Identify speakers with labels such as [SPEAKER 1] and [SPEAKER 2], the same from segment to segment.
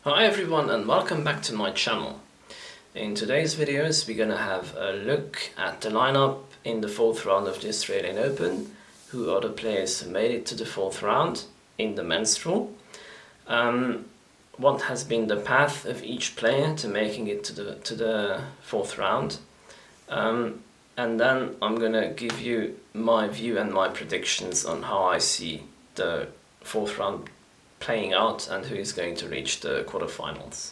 [SPEAKER 1] Hi everyone and welcome back to my channel. In today's videos we're gonna have a look at the lineup in the fourth round of the Australian Open, who are the players who made it to the fourth round in the men's draw, what has been the path of each player to making it to the fourth round, and then I'm gonna give you my view and my predictions on how I see the fourth round playing out and who is going to reach the quarterfinals.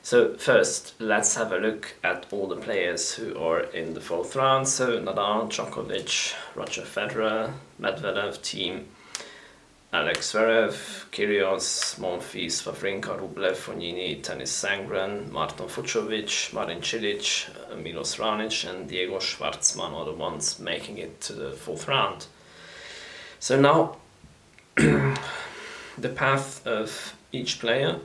[SPEAKER 1] So first, let's have a look at all the players who are in the fourth round. So Nadal, Djokovic, Roger Federer, Medvedev, Thiem, Alex Zverev, Kyrgios, Monfils, Wawrinka, Rublev, Fognini, Tennis Sangren, Martin Fucsovics, Marin Cilic, Milos Raonic and Diego Schwartzman are the ones making it to the fourth round. So now the path of each player,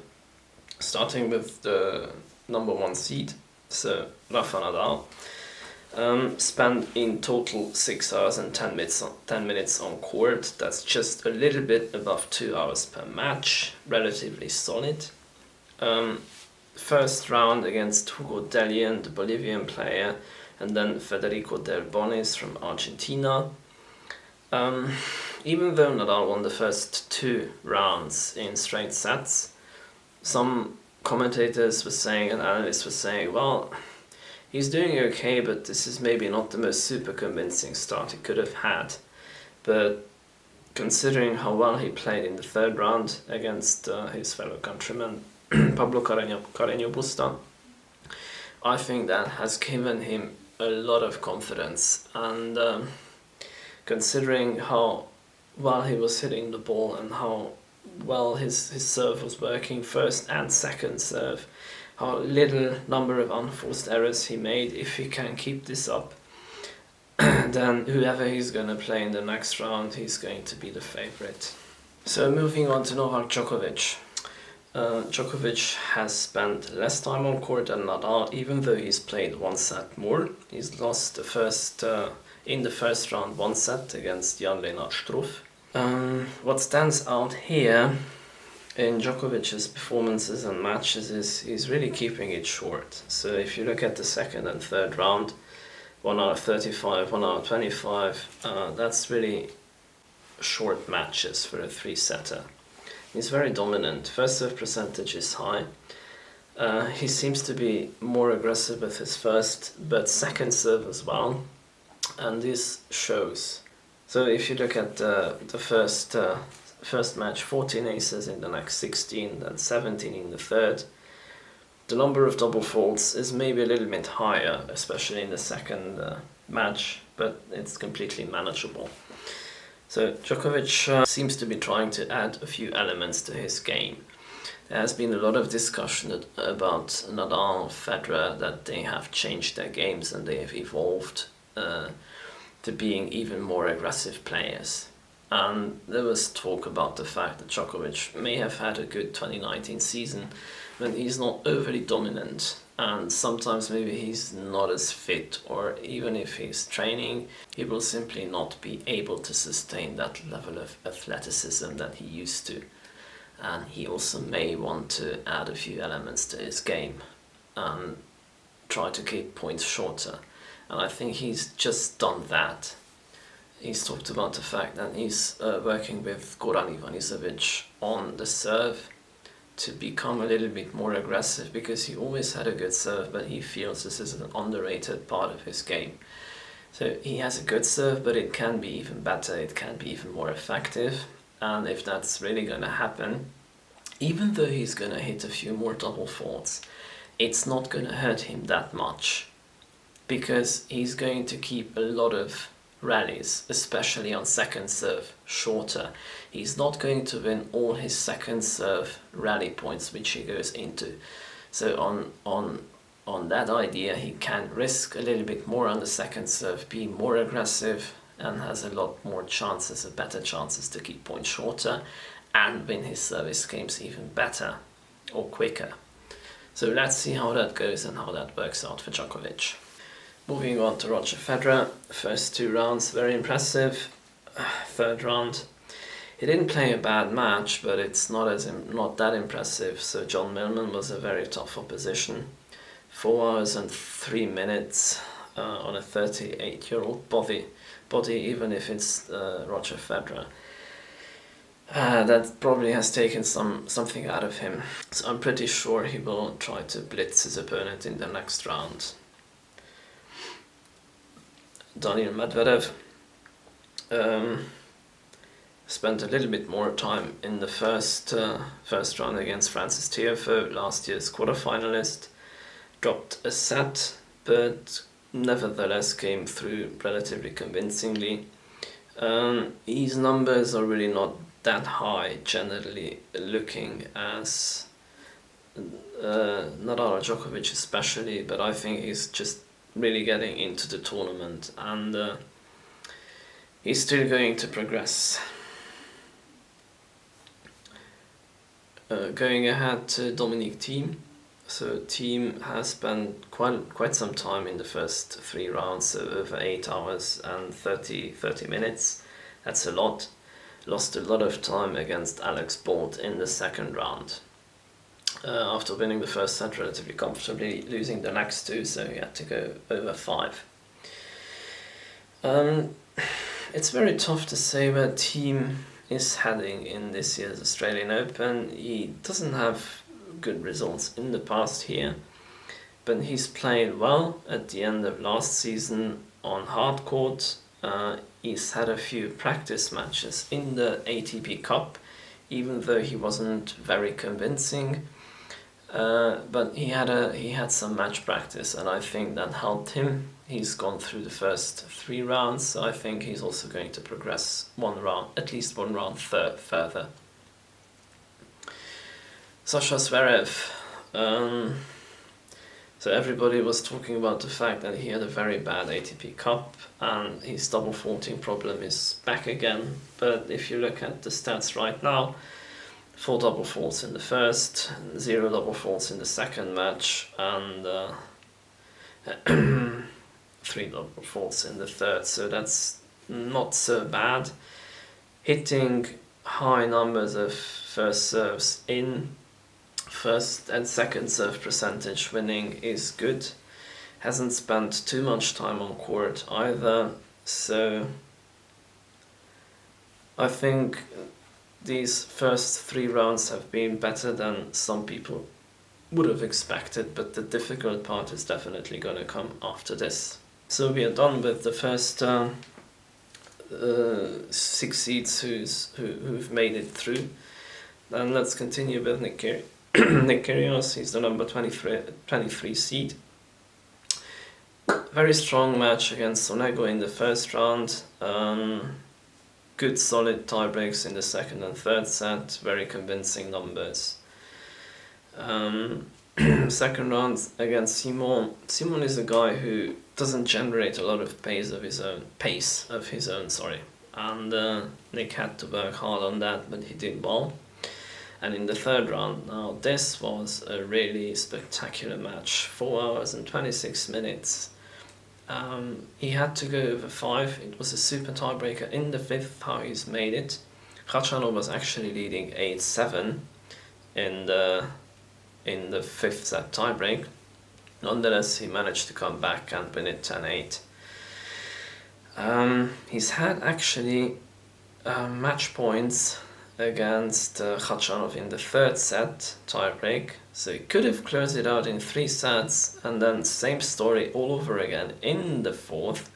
[SPEAKER 1] starting with the number one seed, so Rafa Nadal, spent in total 6 hours and 10 minutes on court. That's just a little bit above 2 hours per match, relatively solid. First round against Hugo Dellien, the Bolivian player, and then Federico Del Bonis from Argentina. Even though Nadal won the first 2 rounds in straight sets, some commentators were saying and analysts were saying, well, he's doing okay, but this is maybe not the most super convincing start he could have had. But considering how well he played in the third round against his fellow countryman Pablo Carreño Busta, I think that has given him a lot of confidence. And considering how well he was hitting the ball and how well his serve was working, first and second serve, how little number of unforced errors he made, if he can keep this up, then whoever he's going to play in the next round, he's going to be the favorite. So moving on to Novak Djokovic. Djokovic has spent less time on court than Nadal, even though he's played one set more. He's lost in the first round one set against Jan-Lennard Struff. What stands out here in Djokovic's performances and matches is he's really keeping it short. So if you look at the second and third round, 1 hour 35, 1 hour 25, that's really short matches for a 3-setter. He's very dominant. First serve percentage is high. He seems to be more aggressive with his first but second serve as well, and this shows. So if you look at the first match, 14 aces in the next 16, then 17 in the third. The number of double faults is maybe a little bit higher, especially in the second match, but it's completely manageable. So Djokovic seems to be trying to add a few elements to his game. There has been a lot of discussion about Nadal, Federer, that they have changed their games and they have evolved to being even more aggressive players. And there was talk about the fact that Djokovic may have had a good 2019 season when he's not overly dominant, and sometimes maybe he's not as fit, or even if he's training, he will simply not be able to sustain that level of athleticism that he used to. And he also may want to add a few elements to his game and try to keep points shorter. And I think he's just done that. He's talked about the fact that he's working with Goran Ivanisevic on the serve to become a little bit more aggressive, because he always had a good serve, but he feels this is an underrated part of his game. So he has a good serve, but it can be even better, it can be even more effective. And if that's really going to happen, even though he's going to hit a few more double faults, it's not going to hurt him that much, because he's going to keep a lot of rallies, especially on second serve, shorter. He's not going to win all his second serve rally points which he goes into. So on that idea, he can risk a little bit more on the second serve, be more aggressive, and has a lot more chances, better chances to keep points shorter and win his service games even better or quicker. So let's see how that goes and how that works out for Djokovic. Moving on to Roger Federer. First 2 rounds, very impressive. Third round, He didn't play a bad match, but it's not that impressive. So John Millman was a very tough opposition. 4 hours and 3 minutes on a 38-year-old body, even if it's Roger Federer. That probably has taken something out of him. So I'm pretty sure he will try to blitz his opponent in the next round. Daniil Medvedev spent a little bit more time in the first round against Francis Tiafoe, last year's quarterfinalist. Dropped a set, but nevertheless came through relatively convincingly. His numbers are really not that high, generally looking as Nadal Djokovic especially, but I think he's just really getting into the tournament, and he's still going to progress. Going ahead to Dominic Thiem. So Thiem has spent quite some time in the first 3 rounds, so over 8 hours and 30 minutes. That's a lot. Lost a lot of time against Alex Bolt in the second round. After winning the first set relatively comfortably, losing the next 2, so he had to go over 5. It's very tough to say where Thiem is heading in this year's Australian Open. He doesn't have good results in the past here, but he's played well at the end of last season on hard court. He's had a few practice matches in the ATP Cup, even though he wasn't very convincing. But he had some match practice, and I think that helped him. He's gone through the first 3 rounds, so I think he's also going to progress at least one round further. Sasha Zverev. So everybody was talking about the fact that he had a very bad ATP Cup and his double faulting problem is back again. But if you look at the stats right now, 4 double faults in the first, 0 double faults in the second match, and 3 double faults in the third. So that's not so bad. Hitting high numbers of first serves in, first and second serve percentage winning is good. Hasn't spent too much time on court either, so I think these first 3 rounds have been better than some people would have expected, but the difficult part is definitely going to come after this. So we are done with the first 6 seeds who've made it through. Then let's continue with Nick Kyrgios. He's the number 23 seed. Very strong match against Sonego in the first round. Good solid tie breaks in the second and third set. Very convincing numbers. Second round against Simon. Simon is a guy who doesn't generate a lot of pace of his own. And Nick had to work hard on that, but he did well. And in the third round, now this was a really spectacular match. 4 hours and 26 minutes. He had to go over 5. It was a super tiebreaker in the fifth, how he's made it. Khachanov was actually leading 8-7 in the fifth set tiebreak. Nonetheless, he managed to come back and win it 10-8. He's had actually match points against Khachanov in the third set tiebreak, so he could have closed it out in 3 sets, and then same story all over again in the fourth,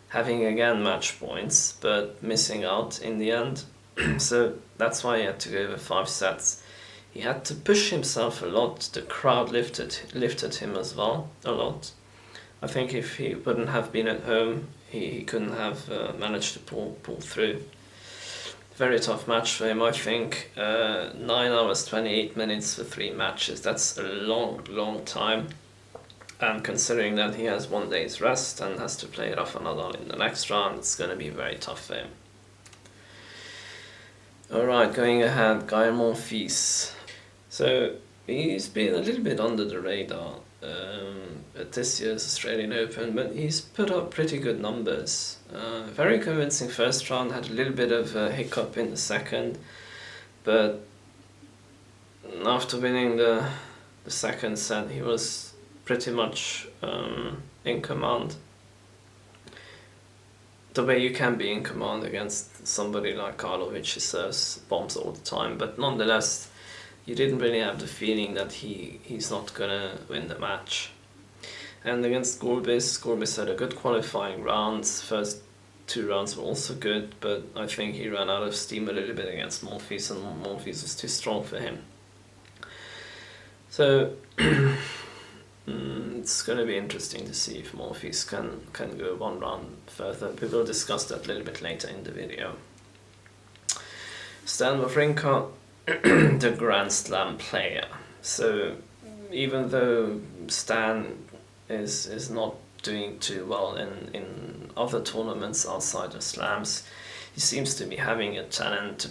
[SPEAKER 1] having again match points but missing out in the end. So that's why he had to go over 5 sets. He had to push himself a lot. The crowd lifted him as well a lot. I think if he wouldn't have been at home, he couldn't have managed to pull through. Very tough match for him, I think. 9 hours 28 minutes for 3 matches. That's a long time. And considering that he has 1 day's rest and has to play Rafa Nadal in the next round, it's going to be very tough for him. Alright, going ahead, Gael Monfils. So He's been a little bit under the radar at this year's Australian Open, but he's put up pretty good numbers. Very convincing first round, had a little bit of a hiccup in the second, but after winning the second set, he was pretty much in command. The way you can be in command against somebody like Karlovic, who serves bombs all the time, but nonetheless, you didn't really have the feeling that he's not gonna win the match. And against Gorbis had a good qualifying rounds. First 2 rounds were also good, but I think he ran out of steam a little bit against Monfils, and Monfils was too strong for him. So it's going to be interesting to see if Monfils can go 1 round further. We will discuss that a little bit later in the video. Stan Wawrinka, the Grand Slam player. So even though Stan is not doing too well in other tournaments outside of slams, he seems to be having a talent to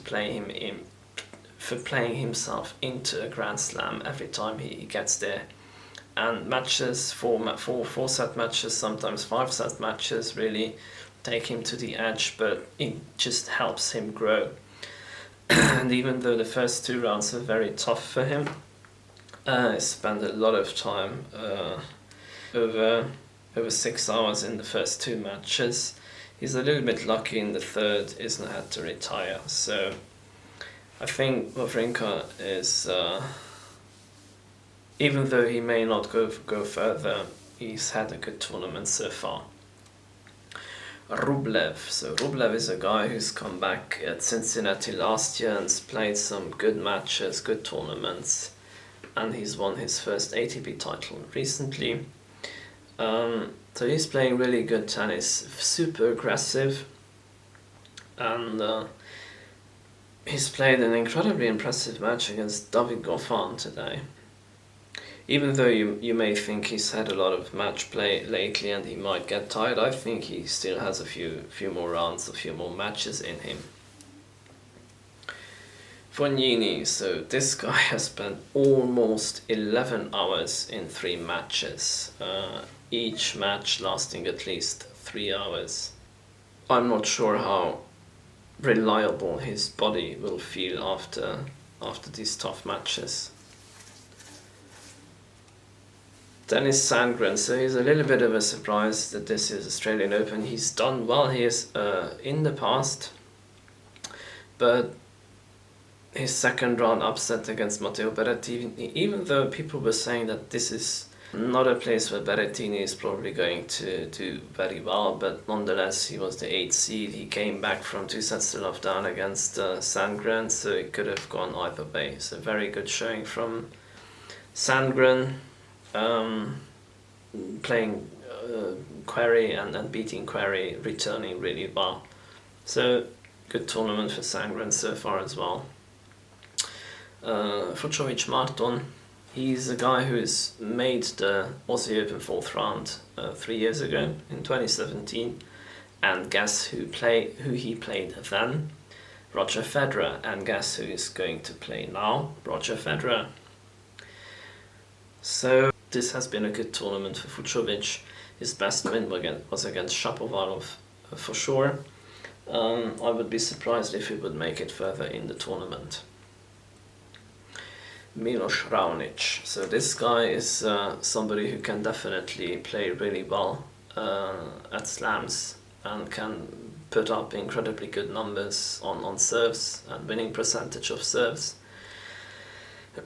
[SPEAKER 1] for playing himself into a Grand Slam every time he gets there. And matches, 4-set matches, sometimes 5-set matches, really take him to the edge, but it just helps him grow. And even though the first 2 rounds were very tough for him, he spent a lot of time, over 6 hours in the first 2 matches. He's a little bit lucky in the third, isn't had to retire. So I think Wawrinka is, even though he may not go further, he's had a good tournament so far. Rublev. So Rublev is a guy who's come back at Cincinnati last year and played some good matches, good tournaments, and he's won his first ATP title recently. So he's playing really good tennis, super aggressive, and he's played an incredibly impressive match against David Goffin today. Even though you may think he's had a lot of match play lately and he might get tired, I think he still has a few more rounds, a few more matches in him. Fognini, so this guy has spent almost 11 hours in 3 matches, each match lasting at least 3 hours. I'm not sure how reliable his body will feel after these tough matches. Dennis Sandgren, so he's a little bit of a surprise that this is Australian Open. He's done well here in the past, but his second round upset against Matteo Berrettini, even though people were saying that this is not a place where Berrettini is probably going to do very well, but nonetheless he was the 8th seed. He came back from 2 sets to love down against Sandgren, so it could have gone either way. So very good showing from Sandgren, playing Querrey and beating Querrey, returning really well. So good tournament for Sandgren so far as well. Fucsovics Marton, he's a guy who's made the Aussie Open 4th round 3 years ago in 2017, and guess who he played then? Roger Federer. And guess who is going to play now? Roger Federer. So this has been a good tournament for Fucsovics. His best win was against Shapovalov for sure. I would be surprised if he would make it further in the tournament. Milos Raonic. So this guy is somebody who can definitely play really well at slams and can put up incredibly good numbers on serves and winning percentage of serves.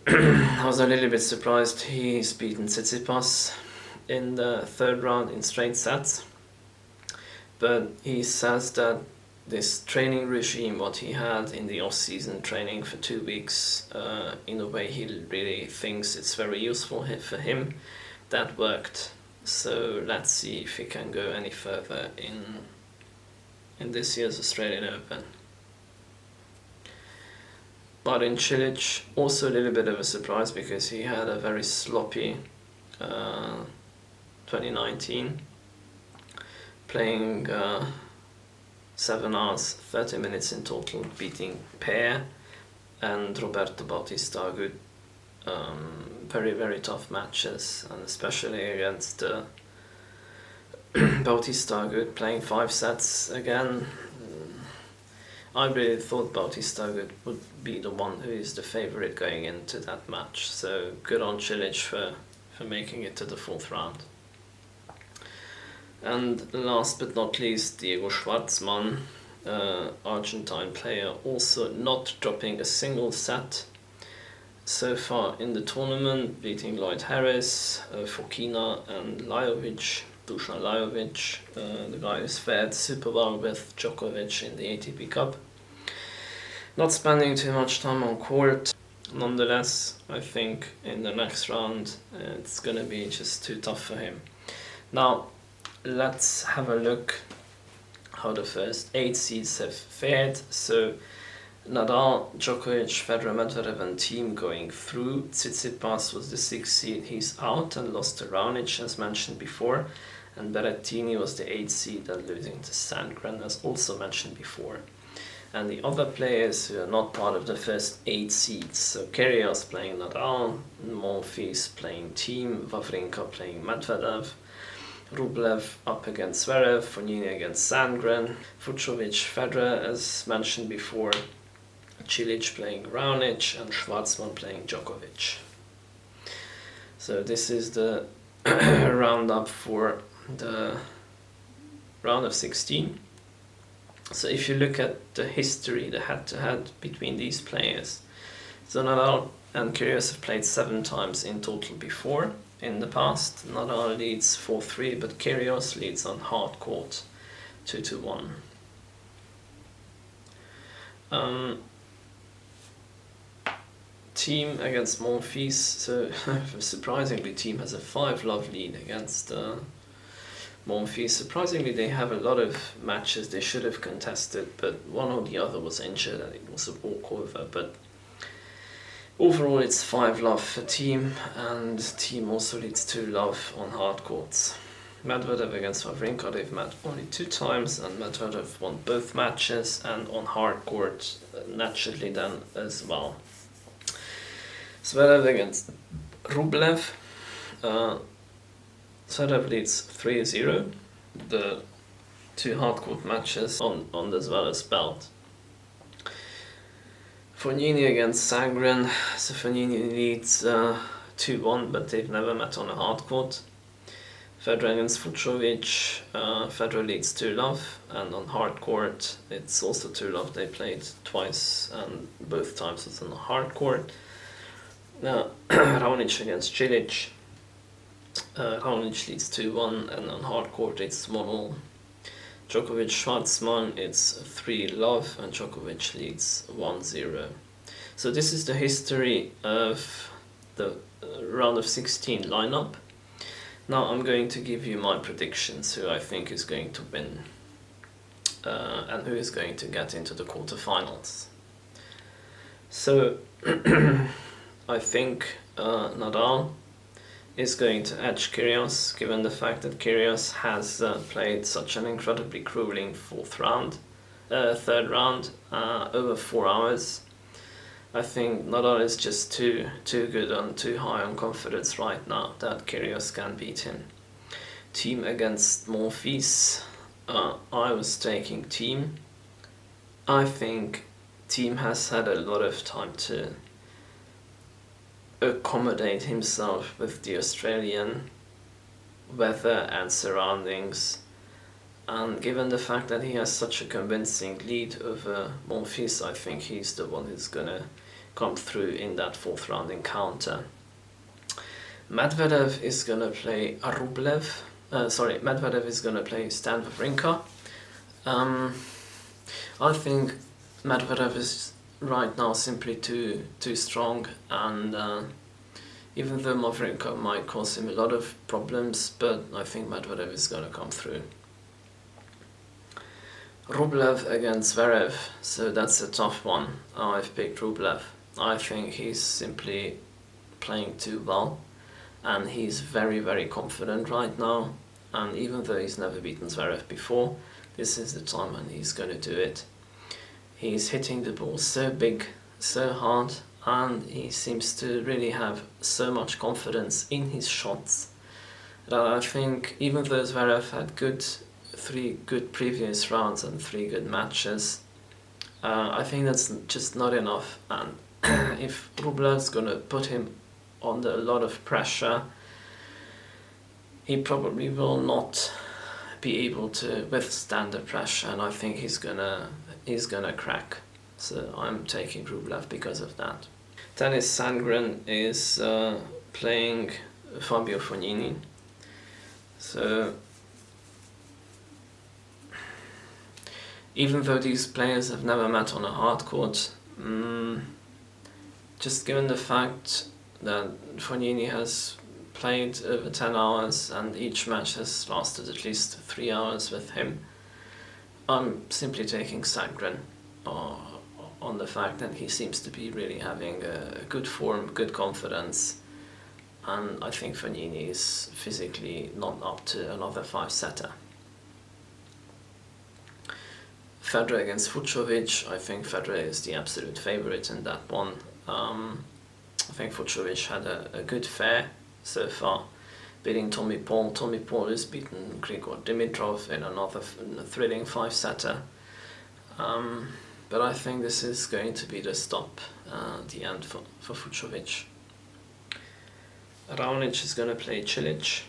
[SPEAKER 1] I was a little bit surprised he's beaten Tsitsipas in the 3rd round in straight sets, but he says that this training regime, what he had in the off-season training for 2 weeks, in a way he really thinks it's very useful for him. That worked, so let's see if he can go any further in this year's Australian Open. Marin Cilic, also a little bit of a surprise because he had a very sloppy 2019, playing 7 hours, 30 minutes in total, beating Per and Roberto Bautista Agut very, very tough matches, and especially against Bautista Agut playing 5 sets again. I really thought Bautista Agut would be the one who is the favourite going into that match, so good on Cilic for making it to the 4th round. And last but not least, Diego Schwartzman, Argentine player, also not dropping a single set so far in the tournament, beating Lloyd Harris, Fokina and Lajovic, Dusan Lajovic, the guy who's fared super well with Djokovic in the ATP Cup. Not spending too much time on court. Nonetheless, I think in the next round it's gonna be just too tough for him. Now, let's have a look how the first 8 seeds have fared. So Nadal, Djokovic, Federer, Medvedev and Thiem going through. Tsitsipas was the 6th seed, he's out and lost to Raonic as mentioned before. And Berrettini was the 8th seed and losing to Sandgren as also mentioned before. And the other players who are not part of the first 8 seeds, so Kyrgios playing Nadal, Monfils playing Thiem, Wawrinka playing Medvedev, Rublev up against Zverev, Fognini against Sandgren, Fucsovic, Federer as mentioned before, Cilic playing Raonic and Schwartzman playing Djokovic. So this is the roundup for the round of 16. So if you look at the history, the head-to-head between these players, so Nadal and Kyrgios have played 7 times in total before. In the past, Nadal leads 4-3, but Kyrgios leads on hard court 2-1. Thiem against Monfils, so surprisingly Thiem has a 5-love lead against Monfils. Surprisingly, they have a lot of matches they should have contested, but one or the other was injured and it was a walkover. But overall, it's 5-love for Thiem, and Thiem also leads 2-love on hard courts. Medvedev against Wawrinka, they've met only 2 times, and Medvedev won both matches, and on hard court, naturally then as well. Zverev against Rublev. Zverev leads 3-0, the 2 hardcourt matches on the Zverev's belt. Fognini against Sandgren, so Fognini leads 2-1, but they've never met on a hardcourt. Federer against Fucsovic, Federer leads 2-love, and on hardcourt it's also 2-love. They played twice, and both times was on the hardcourt. Raonic against Cilic. Raonic leads 2-1, and on hard court it's 1-1. Djokovic Schwartzman, it's 3-love, and Djokovic leads 1-0. So this is the history of the round of 16 lineup. Now I'm going to give you my predictions, who I think is going to win and who is going to get into the quarterfinals. So I think Nadal is going to edge Kyrgios, given the fact that Kyrgios has played such an incredibly grueling third round, over 4 hours. I think Nadal is just too good and too high on confidence right now that Kyrgios can beat him. Thiem against Monfils, I was taking Thiem. I think Thiem has had a lot of time to accommodate himself with the Australian weather and surroundings, and given the fact that he has such a convincing lead over Monfils, I think he's the one who's gonna come through in that 4th round encounter. Medvedev is gonna play Medvedev is gonna play Stan Wawrinka. I think Medvedev is right now simply too strong, and even though Wawrinka might cause him a lot of problems, but I think Medvedev is going to come through. Rublev against Zverev, so that's a tough one. I've picked Rublev. I think he's simply playing too well, and he's very, very confident right now, and even though he's never beaten Zverev before, this is the time when he's going to do it. He's hitting the ball so big, so hard, and he seems to really have so much confidence in his shots that I think even though Zverev had 3 good previous rounds and 3 good matches, I think that's just not enough, and if Rublev's gonna put him under a lot of pressure, he probably will not be able to withstand the pressure, and I think he's gonna crack. So I'm taking Rublev because of that. Tennis Sandgren is playing Fabio Fognini. So even though these players have never met on a hard court, just given the fact that Fognini has played over 10 hours and each match has lasted at least 3 hours with him, I'm simply taking Sandgren on the fact that he seems to be really having a good form, good confidence, and I think Fognini is physically not up to another 5-setter. Federer against Fucsovics, I think Federer is the absolute favourite in that one. I think Fucsovics had a good fair so far, beating Tommy Paul. Tommy Paul has beaten Grigor Dimitrov in another thrilling 5-setter. But I think this is going to be the stop, the end for Fucsovics. Raonic is going to play Cilic.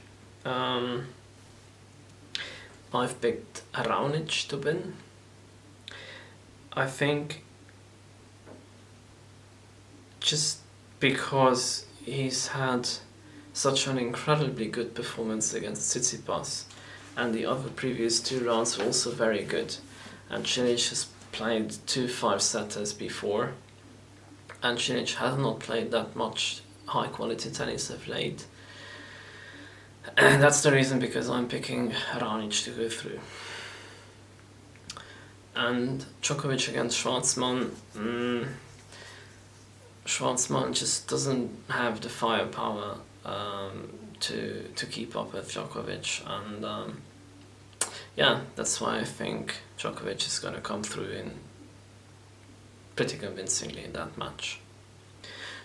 [SPEAKER 1] I've picked Raonic to win. I think just because he's had such an incredibly good performance against Tsitsipas, and the other previous 2 rounds were also very good, and Cilic has played 2 5-setters before, and Cilic has not played that much high quality tennis of late. And that's the reason because I'm picking Raonic to go through. And Djokovic against Schwartzman. Schwartzman just doesn't have the firepower to keep up with Djokovic, and yeah, that's why I think Djokovic is going to come through in pretty convincingly in that match.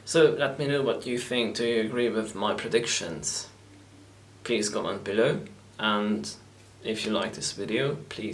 [SPEAKER 1] So let me know what you think. Do you agree with my predictions? Please comment below, and if you like this video, please